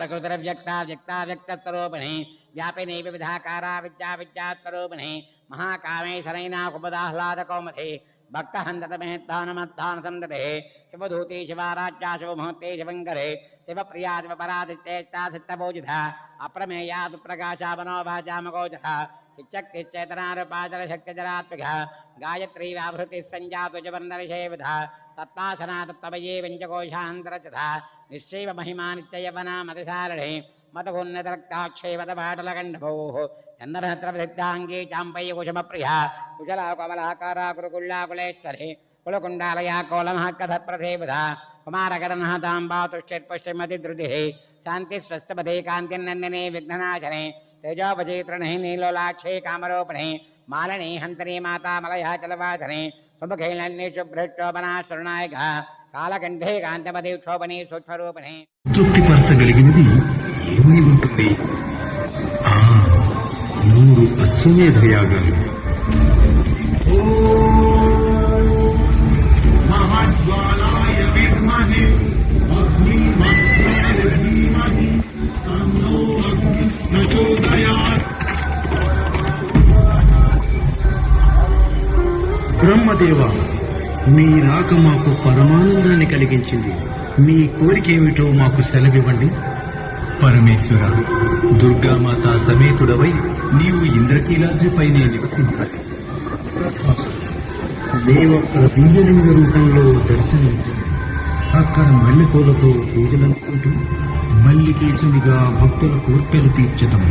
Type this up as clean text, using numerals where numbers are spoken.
प्रकृतिरव्यक्ता व्यक्ता व्यक्तस्वरूपिणी व्यापिनी विविधाकारा विद्या विद्यास्वरूपिणी महाकामे शनैना कुमुदाह्लादकौमुदी भक्तहन्ततमेत्तानमत्तान संदते शिवधूते शिवाराज्या शिवमुहूर्ते शिवङ्करे शिवप्रिया शिवपराधिष्ठेष्टा सिद्धभोजिता अप्रमेया सुप्रकाशा मनोवाचामगोचरा चिच्चक्तिश्चेतनारूपाचलशक्तिजरात्मिका गायत्री व्याभृतिः सञ्जातु च वन्दनशेविधा तत्त्वासना तत्त्वमयी पञ्चकोशान्तरचथा निश्चैव महिमा नित्ययवना मतिसारिणी मतपुण्यतरक्ताक्षेवतपाटलकण्डभोः चन्दनहत्रप्रसिद्धाङ्गी चाम्पय्य कुसुमप्रिया कुशला कमलाकारा कुरुकुल्ला कुलेश्वरी कुलकुण्डालया कोलमहकथप्रसेविधा कुमारकरनहताम्बा तुष्टिर्पुष्टिमतिद्रुतिः शान्तिस्वस्थपदे कान्तिर्नन्दिने विघ्ननाशने तेजोपचेतृणे नीलोलाक्षे कामरोपणे मालिनी हन्तरी माता मलया चलवासने सुमुखैलन्ये शुभ्रक्षोभनाश्वरणायक కాలకంఠే కాంతమదే క్షోభనే సూక్ష్మరూపిణే. తృప్తిపరచగలిగినది ఏమీ ఉంటుంది? 100 అశ్వమేధ యాగాలు. బ్రహ్మదేవ, మీ రాక మాకు పరమానందాన్ని కలిగించింది. మీ కోరికేమిటో మాకు సెలవివ్వండి. పరమేశ్వర, దుర్గామాత సమేతుడవై నీవు ఇంద్రకీలాద్రిపైనే నివసించాలి. దేవక్కడ దివ్యలింగ రూపంలో దర్శనమిచ్చాడు. అక్కడ మల్లెపూలతో పూజలందుకుంటూ మల్లికేశునిగా భక్తుల కోర్కెలు తీర్చడం